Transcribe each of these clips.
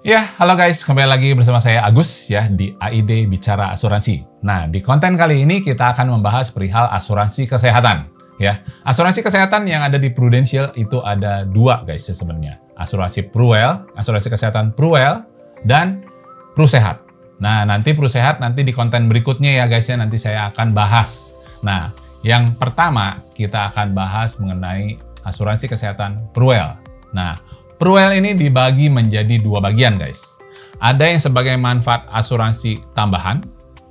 Ya, halo guys, kembali lagi bersama saya Agus ya di AID Bicara Asuransi. Nah, di konten kali ini kita akan membahas perihal asuransi kesehatan. Ya, asuransi kesehatan yang ada di Prudential itu ada dua guys sebenarnya. Asuransi Pruwell, asuransi kesehatan Pruwell, dan Prusehat. Nah, nanti Prusehat nanti di konten berikutnya ya guys ya, nanti saya akan bahas. Nah, yang pertama kita akan bahas mengenai asuransi kesehatan Pruwell. Nah, Pruwell ini dibagi menjadi dua bagian guys. Ada yang sebagai manfaat asuransi tambahan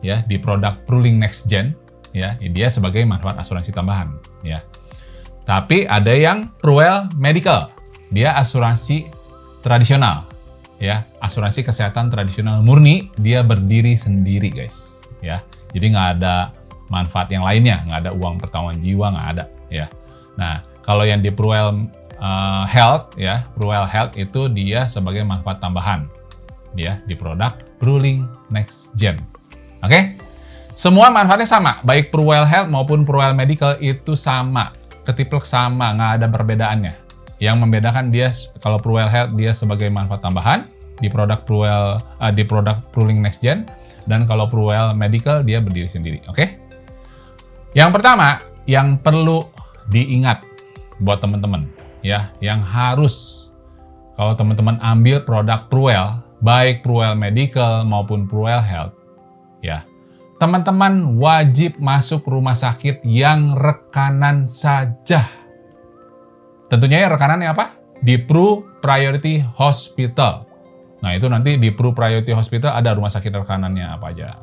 ya di produk Pruling Next Gen ya, dia sebagai manfaat asuransi tambahan ya. Tapi ada yang Pruwell Medical. Dia asuransi tradisional ya, asuransi kesehatan tradisional murni, dia berdiri sendiri guys ya. Jadi nggak ada manfaat yang lainnya, nggak ada uang pertanggungan jiwa, nggak ada ya. Nah, kalau yang di Pruwell Health ya, Pruwell Health itu dia sebagai manfaat tambahan ya di produk Pruling Next Gen. Oke? Semua manfaatnya sama, baik Pruwell Health maupun Pruwell Medical itu sama, ketiplek sama, nggak ada perbedaannya. Yang membedakan dia kalau Pruwell Health dia sebagai manfaat tambahan di produk Pruling Next Gen, dan kalau Pruwell Medical dia berdiri sendiri. Oke? Yang pertama yang perlu diingat buat teman-teman ya, yang harus kalau teman-teman ambil produk Pruwell, baik Pruwell Medical maupun Pruwell Health ya, teman-teman wajib masuk rumah sakit yang rekanan saja. Tentunya ya rekanannya apa? Di Pru Priority Hospital. Nah, itu nanti di Pru Priority Hospital ada rumah sakit rekanannya apa aja.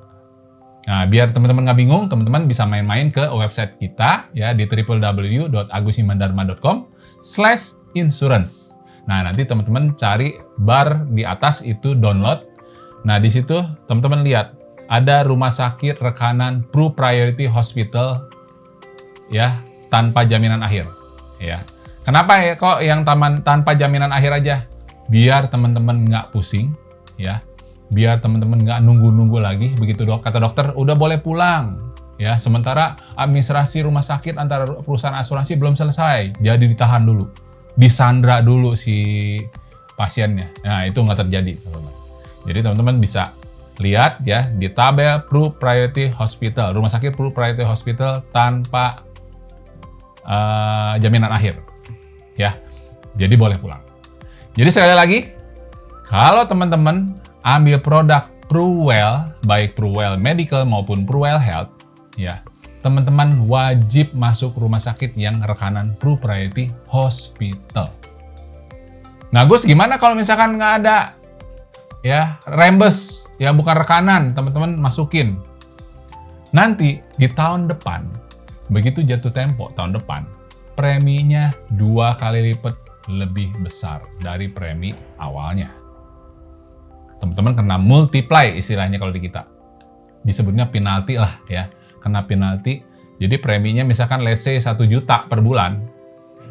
Nah, biar teman-teman nggak bingung, teman-teman bisa main-main ke website kita ya di www.agusimandarma.com/insurance. Nah, nanti teman-teman cari bar di atas itu download. Nah, di situ teman-teman lihat ada rumah sakit rekanan Pru Priority Hospital ya, tanpa jaminan akhir ya. Kenapa ya kok yang tanpa jaminan akhir aja? Biar teman-teman nggak pusing ya. Biar teman-teman nggak nunggu-nunggu lagi, begitu kata dokter udah boleh pulang ya, sementara administrasi rumah sakit antara perusahaan asuransi belum selesai, jadi ditahan dulu, disandra dulu si pasiennya. Nah, itu nggak terjadi teman-teman. Jadi teman-teman bisa lihat ya di tabel Pru Priority Hospital, rumah sakit Pru Priority Hospital tanpa jaminan akhir ya, jadi boleh pulang. Jadi sekali lagi, kalau teman-teman ambil produk Pruwell, baik Pruwell Medical maupun Pruwell Health, ya, teman-teman wajib masuk rumah sakit yang rekanan Pru Priority Hospital. Nah, Gus, gimana kalau misalkan nggak ada, ya, rembes, ya bukan rekanan, teman-teman masukin. Nanti di tahun depan, begitu jatuh tempo tahun depan, preminya 2 kali lipat lebih besar dari premi awalnya. Teman-teman kena multiply istilahnya kalau di kita. Disebutnya penalti lah ya. Kena penalti. Jadi preminya misalkan let's say 1 juta per bulan.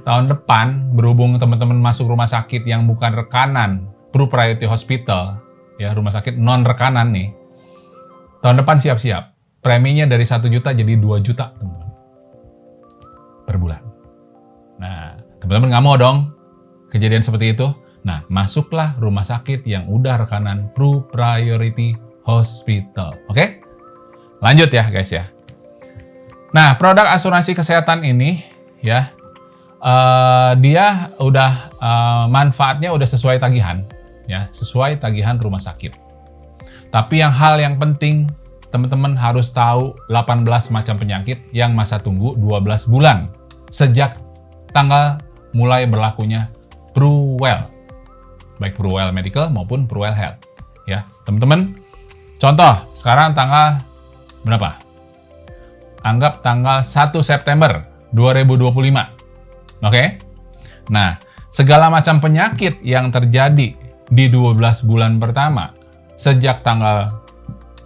Tahun depan berhubung teman-teman masuk rumah sakit yang bukan rekanan Pru Priority Hospital, ya rumah sakit non rekanan nih. Tahun depan siap-siap. Preminya dari 1 juta jadi 2 juta teman-teman. Per bulan. Nah, teman-teman nggak mau dong kejadian seperti itu. Nah, masuklah rumah sakit yang udah rekanan Pru Priority Hospital. Oke? Lanjut ya guys ya. Nah, produk asuransi kesehatan ini ya, dia udah manfaatnya udah sesuai tagihan ya, sesuai tagihan rumah sakit. Tapi hal yang penting teman-teman harus tahu 18 macam penyakit yang masa tunggu 12 bulan sejak tanggal mulai berlakunya Pruwell, baik Pruwell Medical maupun Pruwell Health ya teman-teman. Contoh sekarang tanggal berapa? Anggap tanggal 1 September 2025. Oke? Nah, segala macam penyakit yang terjadi di 12 bulan pertama sejak tanggal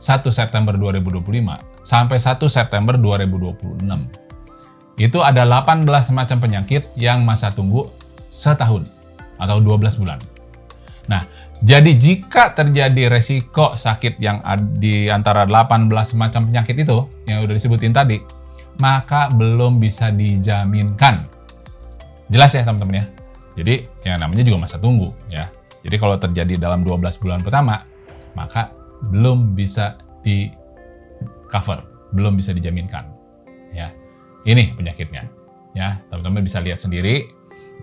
1 September 2025 sampai 1 September 2026 itu ada 18 macam penyakit yang masa tunggu setahun atau 12 bulan. Nah, jadi jika terjadi resiko sakit yang di antara 18 macam penyakit itu, yang udah disebutin tadi, maka belum bisa dijaminkan. Jelas ya teman-teman ya? Jadi, yang namanya juga masa tunggu ya. Jadi kalau terjadi dalam 12 bulan pertama, maka belum bisa di cover, belum bisa dijaminkan. Ya, ini penyakitnya. Ya, teman-teman bisa lihat sendiri.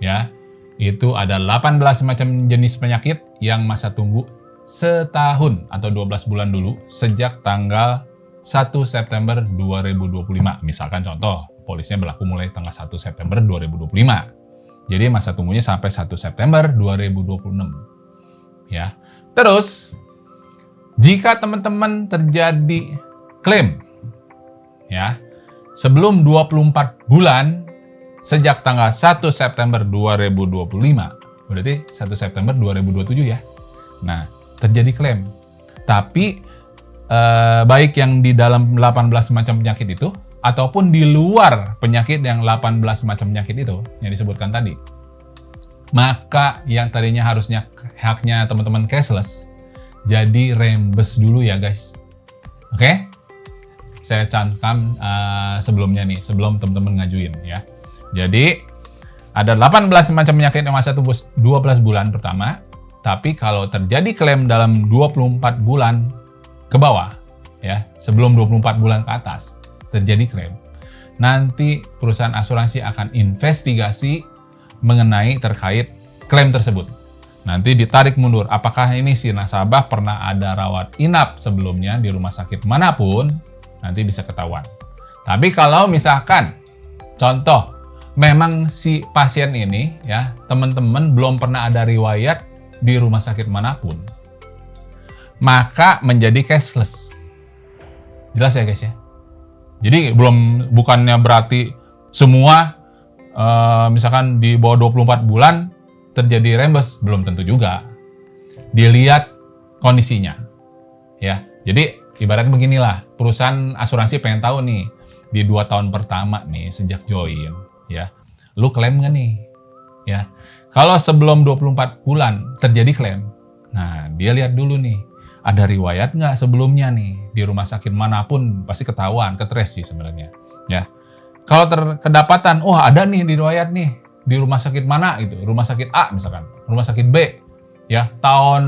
Ya, itu ada 18 macam jenis penyakit yang masa tunggu setahun atau 12 bulan dulu sejak tanggal 1 September 2025. Misalkan contoh, polisnya berlaku mulai tanggal 1 September 2025. Jadi masa tunggunya sampai 1 September 2026. Ya. Terus, jika teman-teman terjadi klaim ya, sebelum 24 bulan sejak tanggal 1 September 2025, berarti 1 September 2027 ya. Nah, terjadi klaim. Tapi baik yang di dalam 18 macam penyakit itu ataupun di luar penyakit yang 18 macam penyakit itu yang disebutkan tadi, maka yang tadinya harusnya haknya teman-teman cashless jadi reimburse dulu ya guys. Oke? Saya cantumkan sebelumnya nih, sebelum teman-teman ngajuin ya. Jadi ada 18 macam penyakit yang masa tunggu 12 bulan pertama, tapi kalau terjadi klaim dalam 24 bulan ke bawah, ya, sebelum 24 bulan ke atas terjadi klaim, nanti perusahaan asuransi akan investigasi mengenai terkait klaim tersebut. Nanti ditarik mundur, apakah ini si nasabah pernah ada rawat inap sebelumnya di rumah sakit manapun, nanti bisa ketahuan. Tapi kalau misalkan, contoh, memang si pasien ini, ya, teman-teman belum pernah ada riwayat di rumah sakit manapun, maka menjadi cashless. Jelas ya guys ya? Jadi bukannya berarti semua misalkan di bawah 24 bulan terjadi reimburse, belum tentu juga. Dilihat kondisinya. Ya. Jadi ibaratnya beginilah, perusahaan asuransi pengen tahu nih, di 2 tahun pertama nih sejak join, ya, lu klaim nggak nih? Ya. Kalau sebelum 24 bulan terjadi klaim, nah dia lihat dulu nih, ada riwayat nggak sebelumnya nih di rumah sakit manapun, pasti ketahuan, ketrace sih sebenarnya. Ya, kalau kedapatan, oh ada nih di riwayat nih di rumah sakit mana gitu, rumah sakit A misalkan, rumah sakit B, ya tahun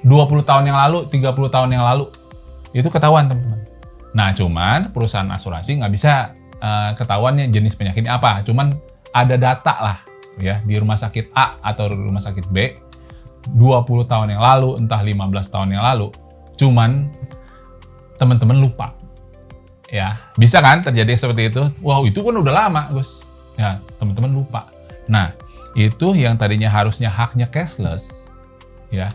20 tahun yang lalu, 30 tahun yang lalu, itu ketahuan teman-teman. Nah cuman perusahaan asuransi nggak bisa ketahuannya jenis penyakitnya apa, cuman ada data lah ya di rumah sakit A atau rumah sakit B 20 tahun yang lalu, entah 15 tahun yang lalu, cuman teman-teman lupa. Ya, bisa kan terjadi seperti itu? Wow, itu kan udah lama, Gus. Ya, teman-teman lupa. Nah, itu yang tadinya harusnya haknya cashless, ya,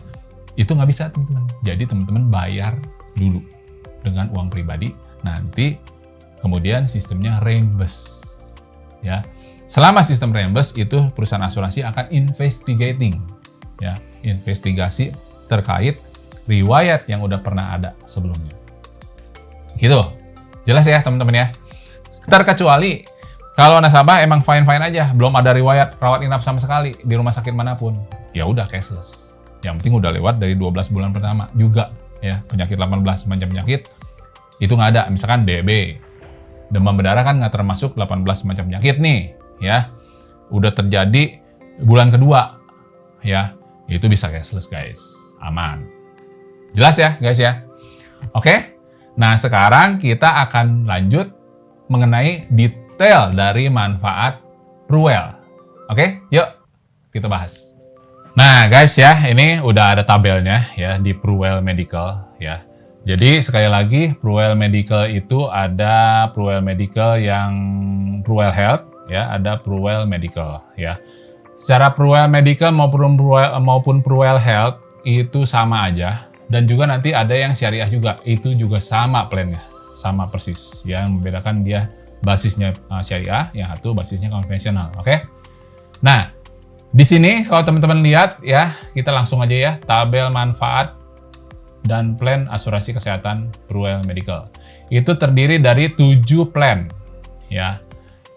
itu nggak bisa, teman-teman. Jadi, teman-teman bayar dulu dengan uang pribadi, nanti kemudian sistemnya reimburse. Ya, selama sistem reimburse itu perusahaan asuransi akan investigating, ya, investigasi terkait riwayat yang udah pernah ada sebelumnya. Gitu. Jelas ya teman-teman ya. Terkecuali kalau nasabah emang fine-fine aja, belum ada riwayat rawat inap sama sekali di rumah sakit manapun, ya udah cashless. Yang penting udah lewat dari 12 bulan pertama juga ya, penyakit 18 macam penyakit itu nggak ada. Misalkan DB, demam berdarah kan nggak termasuk 18 macam penyakit nih ya. Udah terjadi bulan kedua ya, itu bisa cashless guys, aman. Jelas ya guys ya. Oke, nah sekarang kita akan lanjut mengenai detail dari manfaat Pruwell. Oke, yuk kita bahas. Nah guys ya, ini udah ada tabelnya ya di Pruwell Medical ya. Jadi sekali lagi, Pruwell Medical itu ada Pruwell Medical yang Pruwell Health ya, ada Pruwell Medical ya. Secara Pruwell Medical maupun Pruwell Health itu sama aja. Dan juga nanti ada yang syariah juga, itu juga sama plannya, sama persis. Yang membedakan dia basisnya syariah, yang satu basisnya konvensional. Oke? Nah, di sini kalau teman-teman lihat ya, kita langsung aja ya, tabel manfaat dan plan asuransi kesehatan Pruwell Medical. Itu terdiri dari 7 plan ya.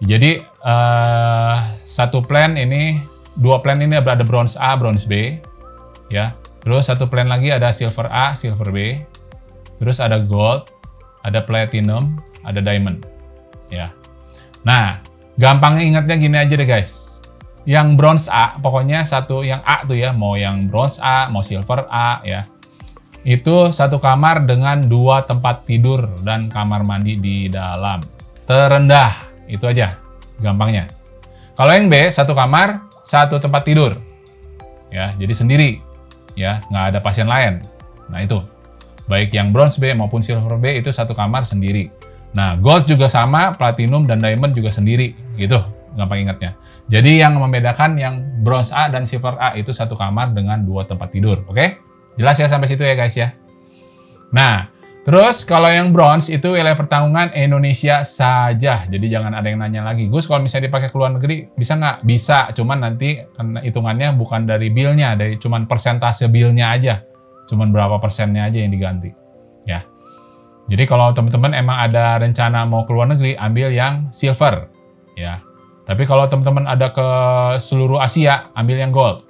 Jadi satu plan ini, 2 plan ini ada bronze A, bronze B ya. Terus satu plan lagi ada silver A, silver B. Terus ada gold, ada platinum, ada diamond. Ya. Nah, gampang ingatnya gini aja deh guys. yang bronze A, pokoknya satu yang A tuh ya, mau yang bronze A, mau silver A ya. Itu satu kamar dengan 2 tempat tidur dan kamar mandi di dalam. Terendah, itu aja gampangnya. Kalau yang B, satu kamar, satu tempat tidur. Ya, jadi sendiri. Ya, nggak ada pasien lain. Nah, itu. Baik yang bronze B maupun silver B itu satu kamar sendiri. Nah, gold juga sama, platinum dan diamond juga sendiri. Gitu, gampang ingatnya. Jadi yang membedakan yang bronze A dan silver A itu satu kamar dengan 2 tempat tidur. Oke? Jelas ya sampai situ ya guys ya. Nah, terus kalau yang bronze itu wilayah pertanggungan Indonesia saja. Jadi jangan ada yang nanya lagi, Gus kalau misalnya dipakai ke luar negeri bisa nggak? Bisa, cuman nanti hitungannya bukan dari bill-nya, dari cuman persentase bill-nya aja. Cuman berapa persennya aja yang diganti. Ya. Jadi kalau teman-teman emang ada rencana mau ke luar negeri, ambil yang silver. Ya. Tapi kalau teman-teman ada ke seluruh Asia, ambil yang gold.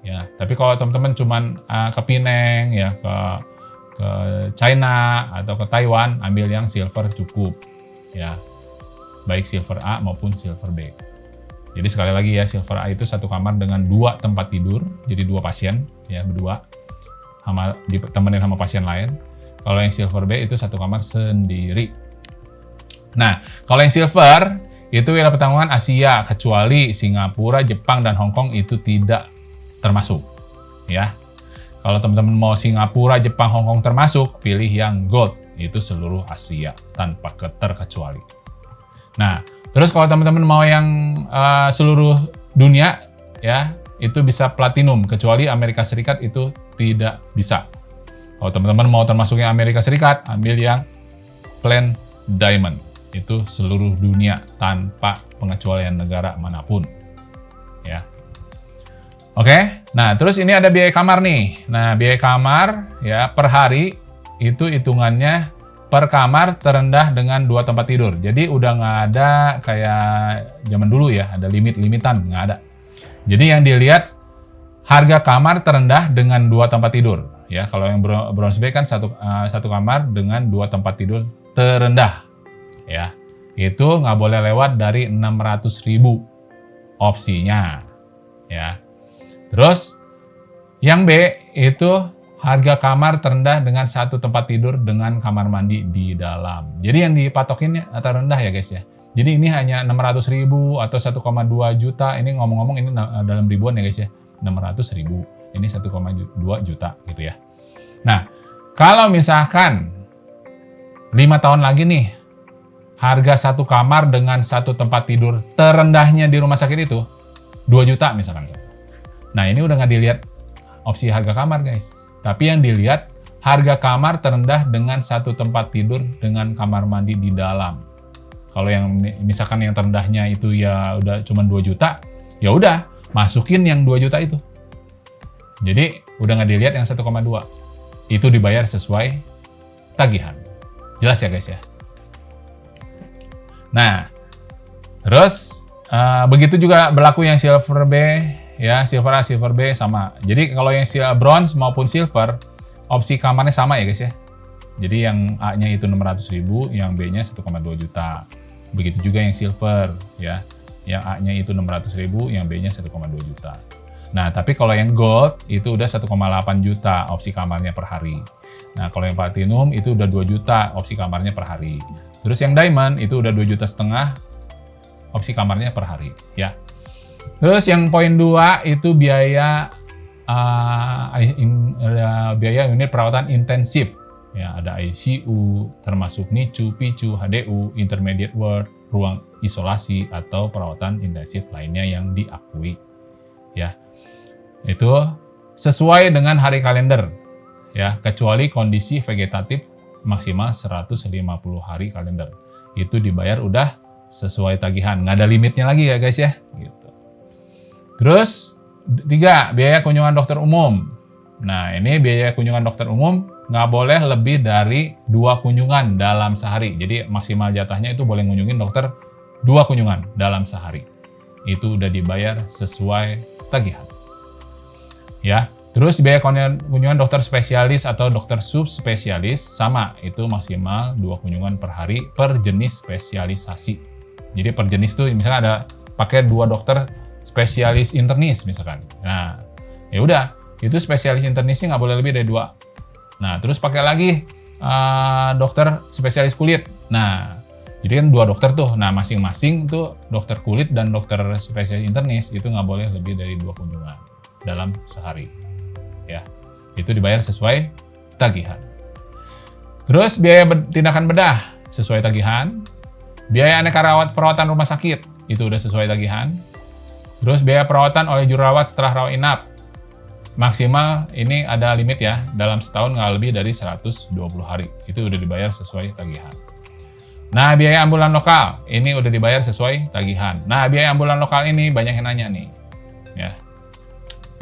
Ya, tapi kalau teman-teman cuman ke Penang ya, ke China atau ke Taiwan, ambil yang silver cukup. Ya. Baik silver A maupun silver B. Jadi sekali lagi ya, silver A itu satu kamar dengan 2 tempat tidur, jadi 2 pasien ya, berdua sama ditemenin sama pasien lain. Kalau yang silver B itu satu kamar sendiri. Nah, kalau yang silver itu wilayah pertanggungan Asia, kecuali Singapura, Jepang, dan Hong Kong itu tidak termasuk. Ya, kalau teman-teman mau Singapura, Jepang, Hong Kong termasuk, pilih yang gold, itu seluruh Asia tanpa terkecuali. Nah, terus kalau teman-teman mau yang seluruh dunia, ya itu bisa platinum, kecuali Amerika Serikat itu tidak bisa. Kalau teman-teman mau termasuk yang Amerika Serikat, ambil yang plain diamond. Itu seluruh dunia tanpa pengecualian negara manapun. Ya. Oke, nah terus ini ada biaya kamar nih. Nah, biaya kamar ya per hari itu hitungannya per kamar terendah dengan 2 tempat tidur. Jadi udah nggak ada kayak zaman dulu ya, ada limit-limitan, nggak ada. Jadi yang dilihat harga kamar terendah dengan 2 tempat tidur. Ya, kalau yang bronze B kan satu kamar dengan 2 tempat tidur terendah. Ya, itu nggak boleh lewat dari 600.000 opsinya. Ya, terus yang B itu harga kamar terendah dengan 1 tempat tidur dengan kamar mandi di dalam. Jadi yang dipatokinnya terendah ya guys ya. Jadi ini hanya 600.000 atau 1,2 juta. Ini ngomong-ngomong ini dalam ribuan ya guys ya. 600.000. Ini 1,2 juta gitu ya. Nah, kalau misalkan 5 tahun lagi nih, harga satu kamar dengan 1 tempat tidur terendahnya di rumah sakit itu 2 juta misalkan. Nah, ini udah nggak dilihat opsi harga kamar guys. Tapi yang dilihat harga kamar terendah dengan 1 tempat tidur dengan kamar mandi di dalam. Kalau yang misalkan yang terendahnya itu ya udah cuma 2 juta, ya udah masukin yang 2 juta itu. Jadi udah nggak dilihat yang 1,2. Itu dibayar sesuai tagihan. Jelas ya guys ya. Nah, terus begitu juga berlaku yang silver B, ya silver A, silver B sama. Jadi kalau yang bronze maupun silver, opsi kamarnya sama ya guys ya. Jadi yang A-nya itu 600.000, yang B-nya 1,2 juta. Begitu juga yang silver, ya. Yang A-nya itu 600.000, yang B-nya 1,2 juta. Nah, tapi kalau yang gold itu udah 1,8 juta opsi kamarnya per hari. Nah, kalau yang platinum itu udah 2 juta opsi kamarnya per hari. Terus yang diamond itu udah 2,5 juta opsi kamarnya per hari, ya. Terus yang poin 2 itu biaya unit perawatan intensif. Ya, ada ICU, termasuk NICU, PICU, HDU, intermediate ward, ruang isolasi atau perawatan intensif lainnya yang diakui. Ya. Itu sesuai dengan hari kalender. Ya, kecuali kondisi vegetatif maksimal 150 hari kalender. Itu dibayar udah sesuai tagihan, nggak ada limitnya lagi ya guys ya. Gitu. Terus 3, biaya kunjungan dokter umum. Nah, ini biaya kunjungan dokter umum nggak boleh lebih dari 2 kunjungan dalam sehari. Jadi maksimal jatahnya itu boleh ngunjungin dokter 2 kunjungan dalam sehari. Itu udah dibayar sesuai tagihan. Ya, terus biaya kunjungan dokter spesialis atau dokter subspesialis sama, itu maksimal 2 kunjungan per hari per jenis spesialisasi. Jadi per jenis tuh misalnya ada pakai 2 dokter spesialis internis misalkan. Nah, ya udah, itu spesialis internisnya nggak boleh lebih dari 2. Nah, terus pakai lagi dokter spesialis kulit. Nah, jadi kan 2 dokter tuh. Nah, masing-masing tuh dokter kulit dan dokter spesialis internis itu nggak boleh lebih dari 2 kunjungan dalam sehari. Ya, itu dibayar sesuai tagihan. Terus biaya tindakan bedah sesuai tagihan. Biaya aneka perawatan rumah sakit itu udah sesuai tagihan. Terus biaya perawatan oleh juru rawat setelah rawat inap. Maksimal ini ada limit ya, dalam setahun nggak lebih dari 120 hari. Itu udah dibayar sesuai tagihan. Nah, biaya ambulan lokal ini udah dibayar sesuai tagihan. Nah, biaya ambulan lokal ini banyak yang nanya nih. Ya.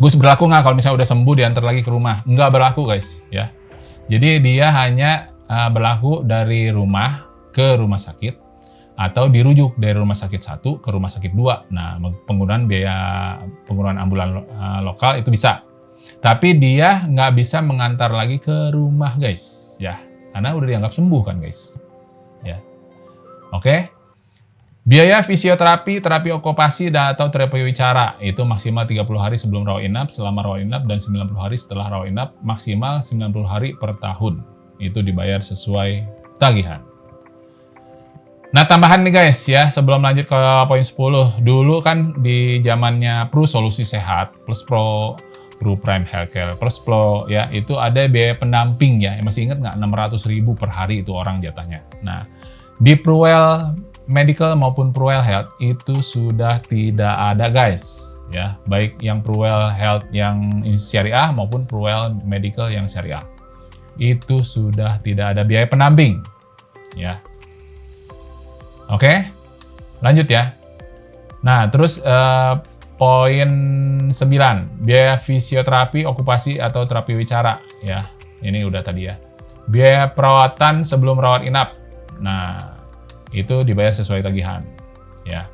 Gus, berlaku nggak kalau misalnya udah sembuh diantar lagi ke rumah? Nggak berlaku guys, ya. Jadi dia hanya berlaku dari rumah ke rumah sakit atau dirujuk dari rumah sakit 1 ke rumah sakit 2. Nah, penggunaan ambulan lokal itu bisa. Tapi dia nggak bisa mengantar lagi ke rumah guys, ya. Karena udah dianggap sembuh kan guys. Ya. Oke. Biaya fisioterapi, terapi okupasi, atau terapi wicara itu maksimal 30 hari sebelum rawat inap, selama rawat inap, dan 90 hari setelah rawat inap, maksimal 90 hari per tahun. Itu dibayar sesuai tagihan. Nah, tambahan nih guys ya, sebelum lanjut ke poin 10. Dulu kan di zamannya Pru Solusi Sehat, plus Pro Prime Healthcare, plus Pro ya, itu ada biaya pendamping ya. Masih ingat nggak? 600.000 per hari itu orang jatahnya. Nah, di Pruwell Medical maupun Pruwell Health itu sudah tidak ada guys ya, baik yang Pruwell Health yang syariah maupun Pruwell Medical yang syariah. Itu sudah tidak ada biaya pendamping ya. Oke, lanjut ya. Nah, terus poin 9, biaya fisioterapi, okupasi, atau terapi wicara ya. Ini udah tadi ya. Biaya perawatan sebelum rawat inap. Nah, itu dibayar sesuai tagihan ya.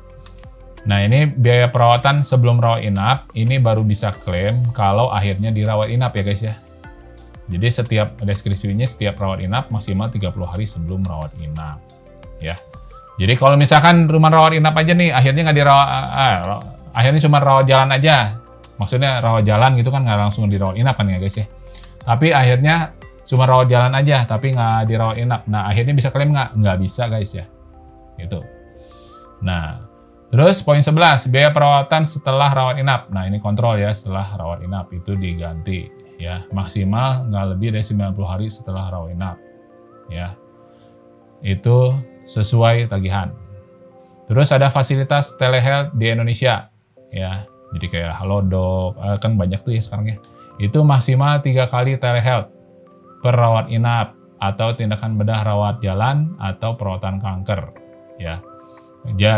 Nah, ini biaya perawatan sebelum rawat inap ini baru bisa klaim kalau akhirnya dirawat inap ya guys ya. Jadi setiap deskripsinya setiap rawat inap maksimal 30 hari sebelum rawat inap ya. Jadi kalau misalkan rumah rawat inap aja nih akhirnya nggak dirawat, akhirnya cuma rawat jalan aja. Maksudnya rawat jalan gitu kan nggak langsung dirawat inap kan ya guys ya. Tapi akhirnya cuma rawat jalan aja tapi nggak dirawat inap. Nah, akhirnya bisa klaim nggak? Nggak bisa guys ya. Gitu. Nah, terus poin 11, biaya perawatan setelah rawat inap. Nah, ini kontrol ya, setelah rawat inap itu diganti ya. Maksimal nggak lebih dari 90 hari setelah rawat inap. Ya. Itu sesuai tagihan. Terus ada fasilitas telehealth di Indonesia ya. Jadi kayak Halodoc, kan banyak tuh ya sekarang ya. Itu maksimal 3 kali telehealth per rawat inap atau tindakan bedah rawat jalan atau perawatan kanker. Ya,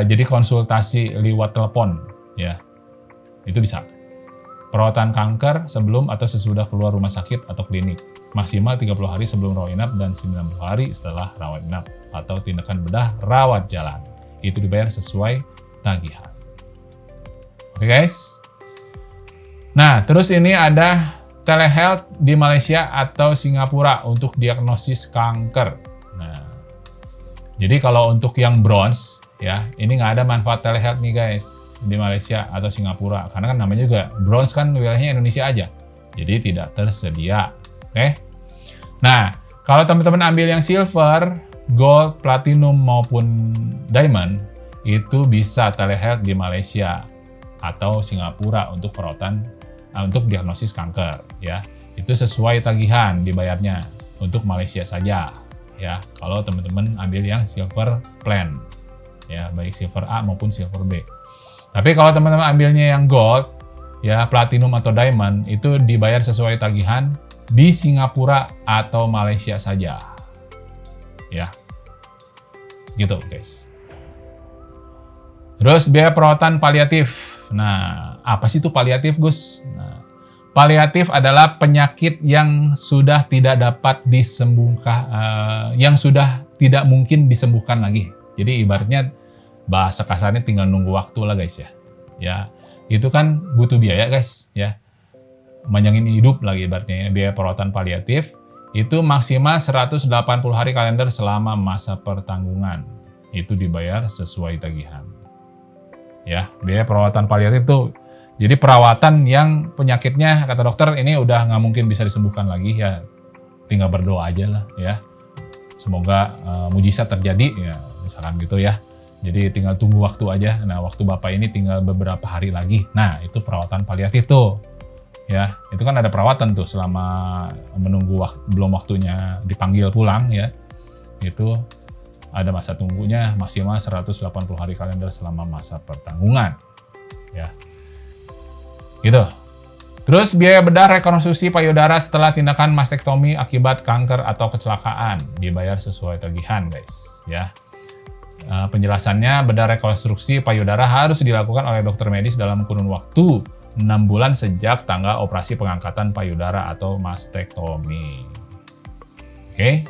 jadi konsultasi lewat telepon, ya, itu bisa. Perawatan kanker sebelum atau sesudah keluar rumah sakit atau klinik, maksimal 30 hari sebelum rawat inap dan 90 hari setelah rawat inap, atau tindakan bedah rawat jalan. Itu dibayar sesuai tagihan. Oke guys? Nah, terus ini ada telehealth di Malaysia atau Singapura untuk diagnosis kanker. Nah, jadi kalau untuk yang bronze, ya, ini nggak ada manfaat telehealth nih guys, di Malaysia atau Singapura. Karena kan namanya juga bronze kan wilayahnya Indonesia aja. Jadi tidak tersedia. Oke? Nah, kalau teman-teman ambil yang silver, gold, platinum, maupun diamond, itu bisa telehealth di Malaysia atau Singapura untuk perawatan, untuk diagnosis kanker. Ya, itu sesuai tagihan dibayarnya untuk Malaysia saja. Ya, kalau teman-teman ambil yang silver plan, ya, baik silver A maupun silver B. Tapi kalau teman-teman ambilnya yang gold, ya, platinum atau diamond, itu dibayar sesuai tagihan di Singapura atau Malaysia saja. Ya, gitu guys. Terus biaya perawatan paliatif. Nah, apa sih itu paliatif, Gus? Nah, paliatif adalah penyakit yang sudah tidak dapat disembuhkan, yang sudah tidak mungkin disembuhkan lagi. Jadi ibaratnya bahasa kasarnya tinggal nunggu waktu lah guys ya. Ya, itu kan butuh biaya guys ya. Manjangin hidup lagi ibaratnya ya. Biaya perawatan paliatif itu maksimal 180 hari kalender selama masa pertanggungan. Itu dibayar sesuai tagihan. ya. Biaya perawatan paliatif tuh jadi perawatan yang penyakitnya kata dokter ini udah nggak mungkin bisa disembuhkan lagi, ya tinggal berdoa aja lah ya. Semoga mujizat terjadi ya, misalkan gitu ya. Jadi tinggal tunggu waktu aja. Nah, waktu Bapak ini tinggal beberapa hari lagi. Nah, itu perawatan paliatif tuh. Ya, itu kan ada perawatan tuh selama menunggu belum waktunya dipanggil pulang ya. Itu ada masa tunggunya maksimal 180 hari kalender selama masa pertanggungan. Ya. Gitu. Terus biaya bedah rekonstruksi payudara setelah tindakan mastektomi akibat kanker atau kecelakaan dibayar sesuai tagihan, guys, ya. Penjelasannya, bedah rekonstruksi payudara harus dilakukan oleh dokter medis dalam kurun waktu 6 bulan sejak tanggal operasi pengangkatan payudara atau mastektomi. Oke.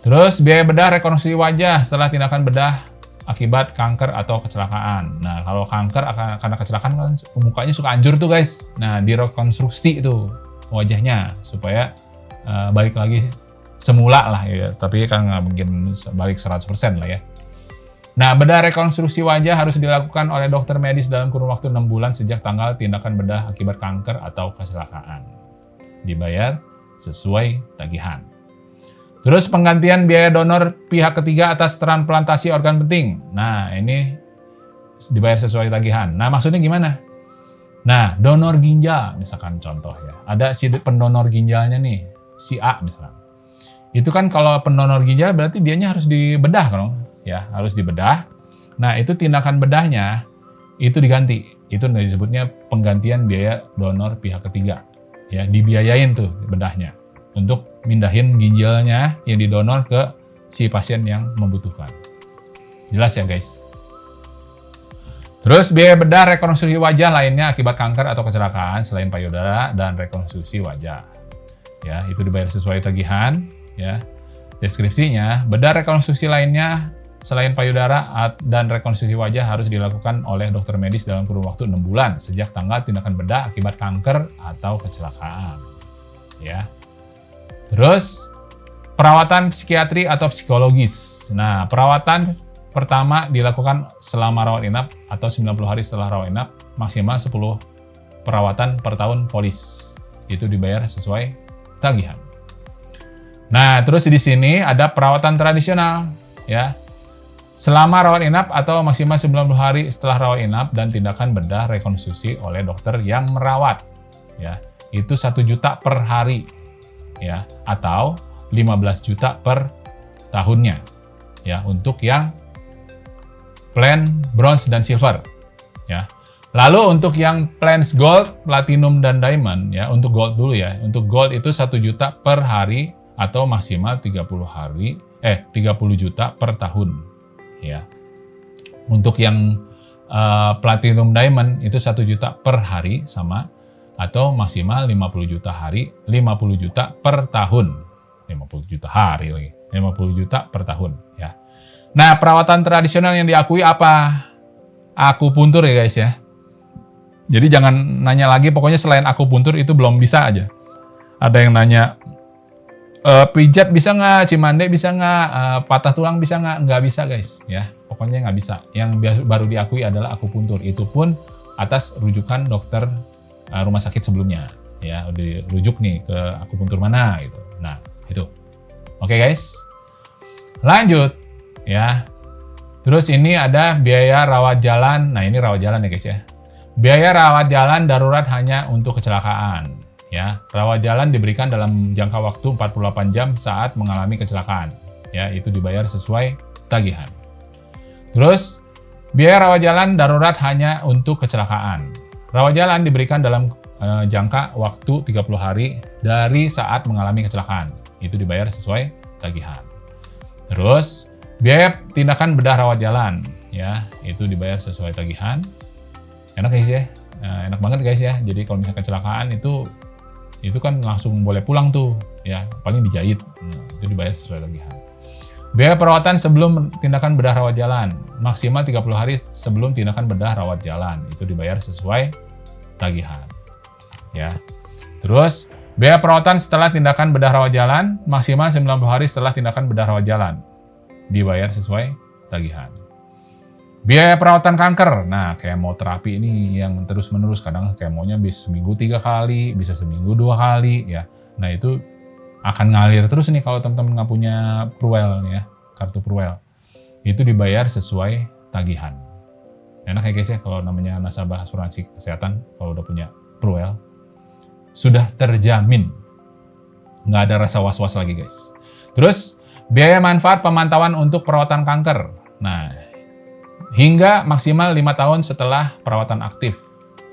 Terus biaya bedah rekonstruksi wajah setelah tindakan bedah akibat kanker atau kecelakaan. Nah, kalau kanker karena kecelakaan kan mukanya suka hancur tuh, guys. Nah, direkonstruksi itu wajahnya supaya balik lagi semula lah ya. Tapi kan nggak mungkin balik 100% lah ya. Nah, bedah rekonstruksi wajah harus dilakukan oleh dokter medis dalam kurun waktu 6 bulan sejak tanggal tindakan bedah akibat kanker atau kecelakaan. Dibayar sesuai tagihan. Terus penggantian biaya donor pihak ketiga atas transplantasi organ penting. Nah, ini dibayar sesuai tagihan. Nah, maksudnya gimana? Nah, donor ginjal misalkan contoh ya. Ada si pendonor ginjalnya nih, si A misalkan. Itu kan kalau pendonor ginjal berarti dianya harus dibedah kan? Ya, harus dibedah. Nah, itu tindakan bedahnya itu diganti. Itu disebutnya penggantian biaya donor pihak ketiga. Ya, dibiayain tuh bedahnya untuk mindahin ginjalnya yang didonor ke si pasien yang membutuhkan. Jelas ya, guys? Terus biaya bedah rekonstruksi wajah lainnya akibat kanker atau kecelakaan selain payudara dan rekonstruksi wajah. Ya, itu dibayar sesuai tagihan, ya. Deskripsinya, bedah rekonstruksi lainnya selain payudara dan rekonstruksi wajah harus dilakukan oleh dokter medis dalam kurun waktu 6 bulan sejak tanggal tindakan bedah akibat kanker atau kecelakaan. Ya. Terus perawatan psikiatri atau psikologis. Nah, perawatan pertama dilakukan selama rawat inap atau 90 hari setelah rawat inap, maksimal 10 perawatan per tahun polis. Itu dibayar sesuai tagihan. Nah, terus di sini ada perawatan tradisional, ya. Selama rawat inap atau maksimal 90 hari setelah rawat inap dan tindakan bedah rekonstruksi oleh dokter yang merawat, ya. Itu 1 juta per hari, ya, atau 15 juta per tahunnya, ya, untuk yang plan, bronze, dan silver, ya. Lalu untuk yang plans gold, platinum, dan diamond, ya, untuk gold dulu ya. Untuk gold itu 1 juta per hari atau maksimal 30 juta per tahun. Ya. Untuk yang platinum diamond itu 1 juta per hari sama atau maksimal 50 juta per tahun. 50 juta hari lagi. 50 juta per tahun ya. Nah, perawatan tradisional yang diakui apa? Akupuntur ya, guys ya. Jadi jangan nanya lagi, pokoknya selain akupuntur itu belum bisa aja. Ada yang nanya pijat bisa nggak, cimande bisa nggak, patah tulang bisa nggak? Nggak bisa, guys, ya. Pokoknya nggak bisa. Yang baru diakui adalah akupuntur. Itu pun atas rujukan dokter rumah sakit sebelumnya, ya. Udah rujuk nih ke akupuntur mana gitu. Nah, itu. Oke, guys. Lanjut, ya. Terus ini ada biaya rawat jalan. Nah, ini rawat jalan ya, guys ya. Biaya rawat jalan darurat hanya untuk kecelakaan. Ya, rawat jalan diberikan dalam jangka waktu 48 jam saat mengalami kecelakaan. Ya, itu dibayar sesuai tagihan. Terus, biaya rawat jalan darurat hanya untuk kecelakaan. Rawat jalan diberikan dalam jangka waktu 30 hari dari saat mengalami kecelakaan. Itu dibayar sesuai tagihan. Terus, biaya tindakan bedah rawat jalan, ya, itu dibayar sesuai tagihan. Enak guys ya, enak banget guys ya. Jadi kalau misalkan kecelakaan itu kan langsung boleh pulang tuh, ya, paling dijahit, itu dibayar sesuai tagihan. Biaya perawatan sebelum tindakan bedah rawat jalan, maksimal 30 hari sebelum tindakan bedah rawat jalan, itu dibayar sesuai tagihan. Ya. Terus, biaya perawatan setelah tindakan bedah rawat jalan, maksimal 90 hari setelah tindakan bedah rawat jalan, dibayar sesuai tagihan. Biaya perawatan kanker. Nah, kemoterapi ini yang terus-menerus. Kadang kemonya bisa seminggu 3 kali, bisa seminggu 2 kali ya. Nah, itu akan ngalir terus nih kalau teman-teman nggak punya Pruwel nih ya, kartu Pruwel. Itu dibayar sesuai tagihan. Enak ya guys ya kalau namanya nasabah asuransi kesehatan, kalau udah punya Pruwel. Sudah terjamin. Nggak ada rasa was-was lagi guys. Terus, biaya manfaat pemantauan untuk perawatan kanker. Nah, hingga maksimal 5 tahun setelah perawatan aktif.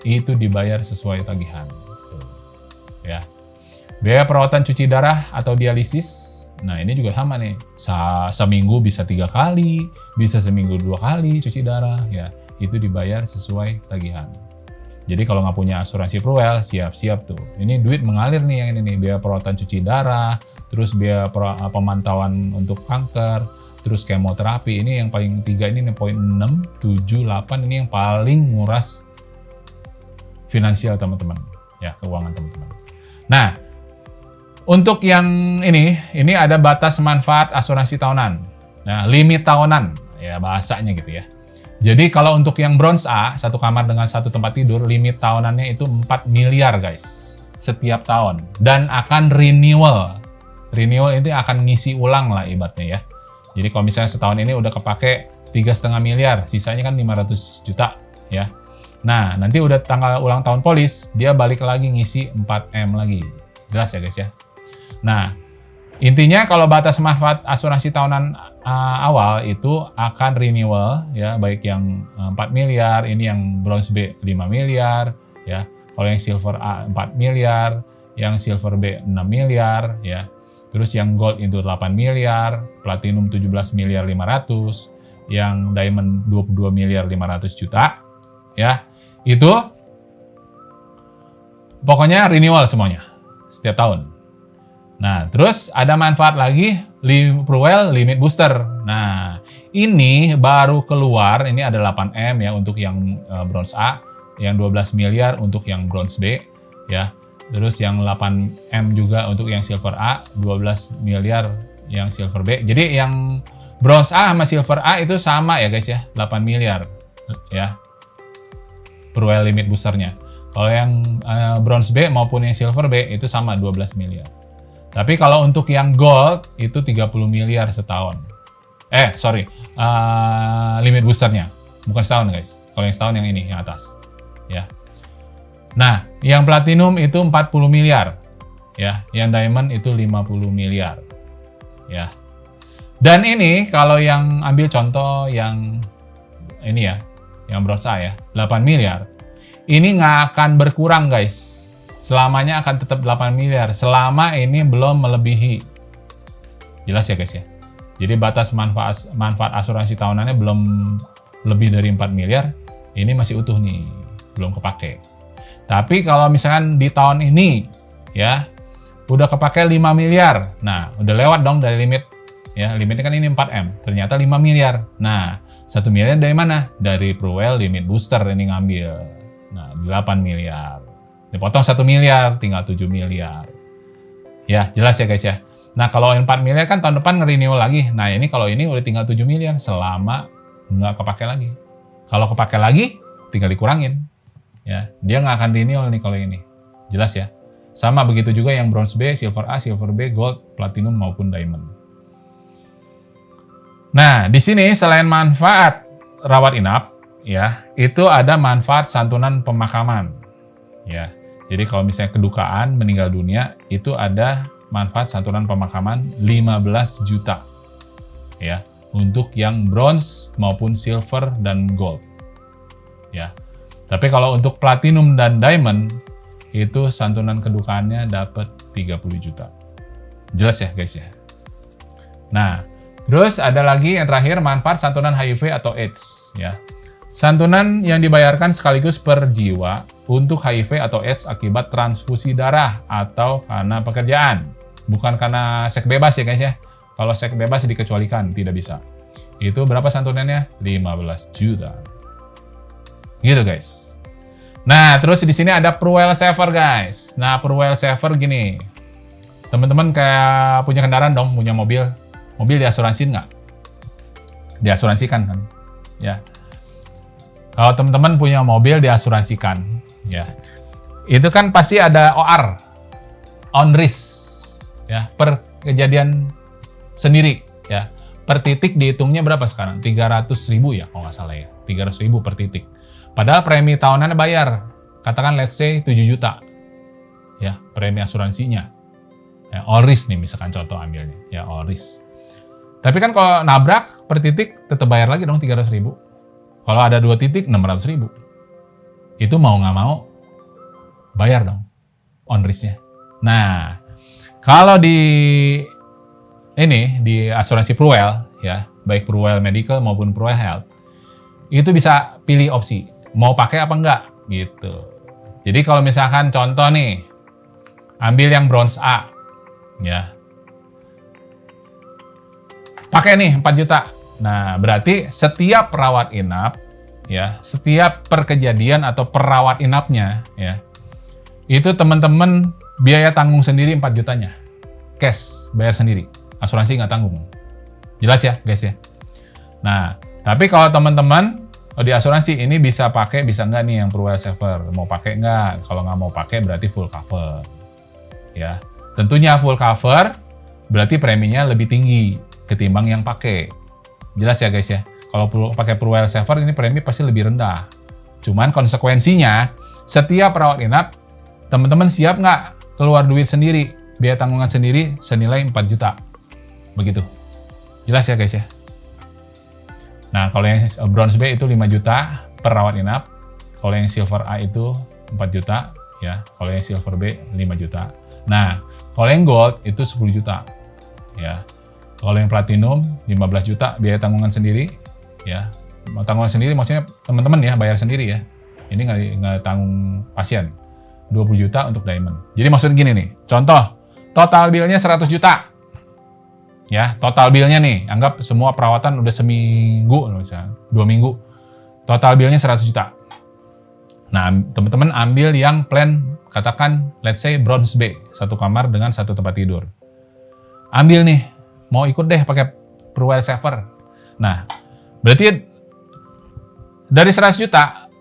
Itu dibayar sesuai tagihan. Tuh. Ya. Biaya perawatan cuci darah atau dialisis. Nah, ini juga sama nih. Seminggu bisa 3 kali, bisa seminggu 2 kali cuci darah. Ya, itu dibayar sesuai tagihan. Jadi kalau nggak punya asuransi Pruwel, siap-siap tuh. Ini duit mengalir nih yang ini nih. Biaya perawatan cuci darah, terus biaya pemantauan untuk kanker, terus kemoterapi. Ini yang paling 3 ini nih, poin 6, 7, 8. Ini yang paling nguras finansial teman-teman. Ya, keuangan teman-teman. Nah, untuk yang ini ada batas manfaat asuransi tahunan. Nah, limit tahunan. Ya, bahasanya gitu ya. Jadi kalau untuk yang bronze A, satu kamar dengan satu tempat tidur, limit tahunannya itu 4 miliar guys. Setiap tahun. Dan akan renewal. Renewal itu akan ngisi ulang lah ibaratnya ya. Jadi kalau misalnya setahun ini udah kepake 3,5 miliar, sisanya kan 500 juta ya. Nah, nanti udah tanggal ulang tahun polis, dia balik lagi ngisi 4M lagi. Jelas ya guys ya. Nah, intinya kalau batas manfaat asuransi tahunan awal itu akan renewal ya, baik yang 4 miliar, ini yang bronze B 5 miliar ya. Kalau yang silver A 4 miliar, yang silver B 6 miliar ya. Terus yang gold itu 8 miliar, platinum 17 miliar 500, yang diamond 22 miliar 500 juta ya. Itu pokoknya renewal semuanya setiap tahun. Nah, terus ada manfaat lagi, Pruwel Limit Booster. Nah, ini baru keluar, ini ada 8M ya untuk yang bronze A, yang 12 miliar untuk yang bronze B, ya. Terus yang 8M juga untuk yang silver A, 12 miliar yang silver B. Jadi yang bronze A sama silver A itu sama ya guys ya, 8 miliar ya. Pruwel Limit Boosternya. Kalau yang bronze B maupun yang silver B itu sama 12 miliar. Tapi kalau untuk yang gold itu 30 miliar setahun. Limit boosternya. Bukan setahun guys. Kalau yang setahun yang ini, yang atas. Ya. Nah, yang platinum itu 40 miliar. Ya, yang diamond itu 50 miliar. Ya. Dan ini kalau yang ambil contoh yang ini ya, yang bronze A ya, 8 miliar. Ini nggak akan berkurang guys. Selamanya akan tetap 8 miliar, selama ini belum melebihi. Jelas ya guys ya? Jadi batas manfaat asuransi tahunannya belum lebih dari 4 miliar, ini masih utuh nih, belum kepake. Tapi kalau misalkan di tahun ini, ya, udah kepake 5 miliar, nah, udah lewat dong dari limit. Ya, limitnya kan ini 4M, ternyata 5 miliar. Nah, 1 miliar dari mana? Dari Pruwel Limit Booster ini ngambil. Nah, 8 miliar. Dipotong 1 miliar, tinggal 7 miliar. Ya, jelas ya guys ya. Nah, kalau 4 miliar kan tahun depan nge-renewal lagi. Nah, ini kalau ini udah tinggal 7 miliar selama nggak kepake lagi. Kalau kepake lagi, tinggal dikurangin. Ya, dia nggak akan renewal nih kalau ini. Jelas ya. Sama begitu juga yang bronze B, silver A, silver B, gold, platinum maupun diamond. Nah, di sini selain manfaat rawat inap, ya, itu ada manfaat santunan pemakaman. Ya. Jadi kalau misalnya kedukaan, meninggal dunia, itu ada manfaat santunan pemakaman 15 juta. Ya, untuk yang bronze maupun silver dan gold. Ya. Tapi kalau untuk platinum dan diamond, itu santunan kedukaannya dapat 30 juta. Jelas ya guys ya. Nah, terus ada lagi yang terakhir, manfaat santunan HIV atau AIDS. Ya. Santunan yang dibayarkan sekaligus per jiwa untuk HIV atau AIDS akibat transfusi darah atau karena pekerjaan. Bukan karena seks bebas ya guys ya. Kalau seks bebas dikecualikan, tidak bisa. Itu berapa santunannya? 15 juta. Gitu guys. Nah, terus di sini ada Pruwel Saver guys. Nah, Pruwel Saver gini. Teman-teman kayak punya kendaraan dong, punya mobil. Mobil diasuransiin nggak? Diasuransikan kan? Ya. Kalau teman-teman punya mobil diasuransikan, ya, itu kan pasti ada OR, on risk, ya, per kejadian sendiri, ya. Per titik dihitungnya berapa sekarang? 300.000 ya, kalau nggak salah ya, 300.000 per titik. Padahal premi tahunannya bayar, katakan let's say 7 juta, ya, premi asuransinya. Ya, all risk nih misalkan contoh ambilnya, ya all risk. Tapi kan kalau nabrak per titik tetap bayar lagi dong 300.000. Kalau ada 2 titik 600.000. Itu mau nggak mau bayar dong on risk-nya. Nah, kalau di asuransi Pruwel ya, baik Pruwel Medical maupun Pruwel Health, itu bisa pilih opsi mau pakai apa enggak gitu. Jadi kalau misalkan contoh nih, ambil yang bronze A ya. Pakai nih 4 juta. Nah, berarti setiap rawat inap, ya, setiap perkejadian atau perawat inapnya, ya, itu teman-teman biaya tanggung sendiri 4 jutanya. Cash, bayar sendiri. Asuransi nggak tanggung. Jelas ya, guys ya? Nah, tapi kalau teman-teman di asuransi ini bisa pakai, bisa nggak nih yang Pruwel Saver? Mau pakai nggak? Kalau nggak mau pakai berarti full cover. Ya, tentunya full cover berarti preminya lebih tinggi ketimbang yang pakai. Jelas ya guys ya, kalau pakai Pruwel Saver ini premi pasti lebih rendah. Cuman konsekuensinya, setiap rawat inap, teman-teman siap nggak keluar duit sendiri, biaya tanggungan sendiri senilai 4 juta. Begitu. Jelas ya guys ya. Nah, kalau yang bronze B itu 5 juta per rawat inap. Kalau yang silver A itu 4 juta. Ya, kalau yang silver B 5 juta. Nah, kalau yang gold itu 10 juta. Ya. Kalau yang platinum 15 juta biaya tanggungan sendiri, ya. Tanggungan sendiri maksudnya teman-teman ya bayar sendiri ya. Ini nggak tanggung pasien. 20 juta untuk diamond. Jadi maksudnya gini nih, contoh total billnya 100 juta. Ya, total billnya nih, anggap semua perawatan udah seminggu misalnya, 2 minggu. Total billnya 100 juta. Nah, teman-teman ambil yang plan katakan let's say bronze B, 1 kamar dengan 1 tempat tidur. Ambil nih, mau ikut deh pakai Pruwel Saver. Nah, berarti dari 100 juta,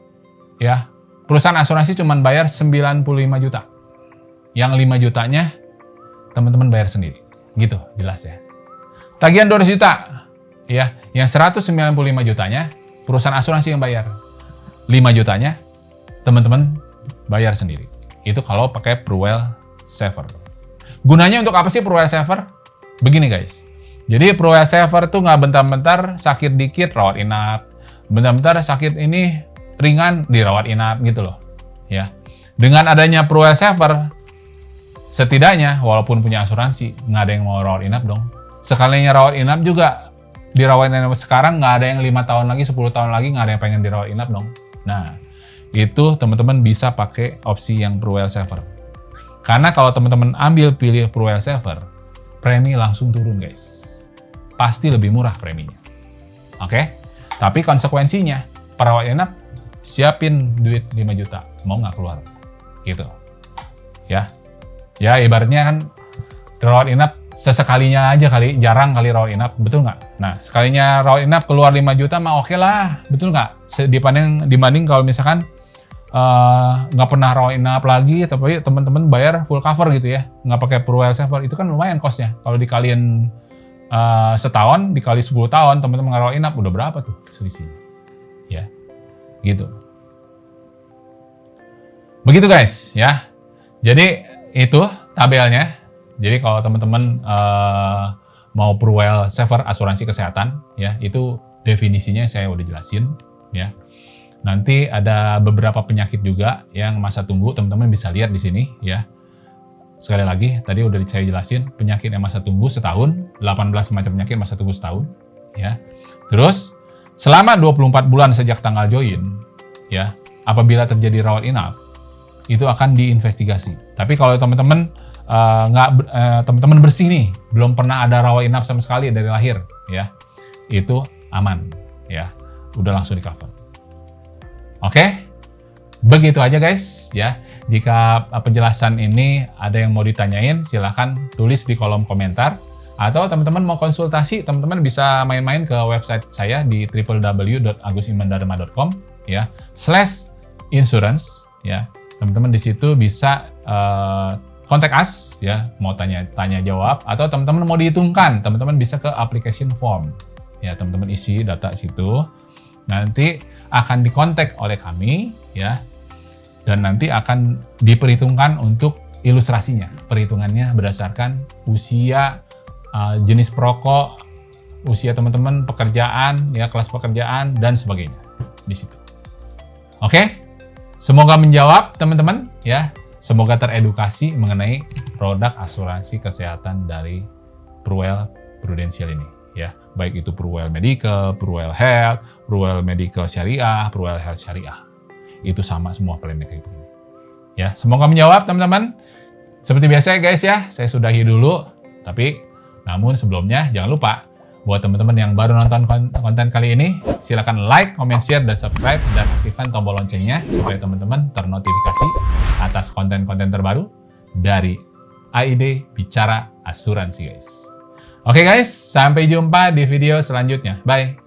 ya, perusahaan asuransi cuma bayar 95 juta. Yang 5 jutanya, teman-teman bayar sendiri. Gitu, jelas ya. Tagihan 200 juta, ya, yang 195 jutanya, perusahaan asuransi yang bayar. 5 jutanya, teman-teman bayar sendiri. Itu kalau pakai Pruwel Saver. Gunanya untuk apa sih Pruwel Saver? Begini guys, jadi Pruwel Saver tuh nggak bentar-bentar sakit dikit rawat inap, bentar-bentar sakit ini ringan dirawat inap gitu loh, ya. Dengan adanya Pruwel Saver, setidaknya walaupun punya asuransi nggak ada yang mau rawat inap dong. Sekalinya rawat inap juga dirawat inap sekarang nggak ada yang 5 tahun lagi, 10 tahun lagi nggak ada yang pengen dirawat inap dong. Nah, itu teman-teman bisa pakai opsi yang Pruwel Saver. Karena kalau teman-teman pilih Pruwel Saver, premi langsung turun guys. Pasti lebih murah preminya. Oke? Tapi konsekuensinya, perawat inap siapin duit 5 juta. Mau nggak keluar? Gitu. Ya. Ya ibaratnya kan rawat inap sesekalinya aja kali, jarang kali rawat inap, betul nggak? Nah, sekalinya rawat inap keluar 5 juta mah oke lah, betul nggak? Dibanding kalau misalkan nggak pernah rawat inap lagi, tapi teman-teman bayar full cover gitu ya, nggak pakai Pruwel Saver, itu kan lumayan costnya. Kalau dikaliin setahun, dikali 10 tahun, teman-teman nggak rawat inap, udah berapa tuh selisihnya? Ya, gitu. Begitu guys, ya. Jadi itu tabelnya. Jadi kalau teman-teman mau Pruwel Saver asuransi kesehatan, ya itu definisinya saya udah jelasin, ya. Nanti ada beberapa penyakit juga yang masa tunggu, teman-teman bisa lihat di sini ya. Sekali lagi, tadi udah saya jelasin penyakit yang masa tunggu setahun, 18 macam penyakit masa tunggu setahun ya. Terus selama 24 bulan sejak tanggal join ya, apabila terjadi rawat inap itu akan diinvestigasi. Tapi kalau teman-teman teman-teman bersih nih, belum pernah ada rawat inap sama sekali dari lahir ya, itu aman ya, udah langsung di cover. Oke, begitu aja guys ya. Jika penjelasan ini ada yang mau ditanyain, silahkan tulis di kolom komentar. Atau teman-teman mau konsultasi, teman-teman bisa main-main ke website saya di www.agusimandharma.com. ya, /insurance ya. Teman-teman di situ bisa kontak us ya, mau tanya jawab, atau teman-teman mau dihitungkan, teman-teman bisa ke application form. Ya, teman-teman isi data situ. Nanti akan dikontak oleh kami ya. Dan nanti akan diperhitungkan untuk ilustrasinya. Perhitungannya berdasarkan usia, jenis perokok, usia teman-teman, pekerjaan, ya, kelas pekerjaan, dan sebagainya di situ. Oke? Semoga menjawab teman-teman ya. Semoga teredukasi mengenai produk asuransi kesehatan dari Purwell Prudential ini ya. Baik itu Purwell Medical, Purwell Health, Purwell Medical Syariah, Purwell Health Syariah. Itu sama semua plannya kayak begini. Ya, semoga menjawab teman-teman. Seperti biasa ya guys ya, saya sudahi dulu. Namun sebelumnya jangan lupa buat teman-teman yang baru nonton konten kali ini, silakan like, comment, share, dan subscribe, dan aktifkan tombol loncengnya supaya teman-teman ternotifikasi atas konten-konten terbaru dari AID Bicara Asuransi guys. Oke guys, sampai jumpa di video selanjutnya. Bye!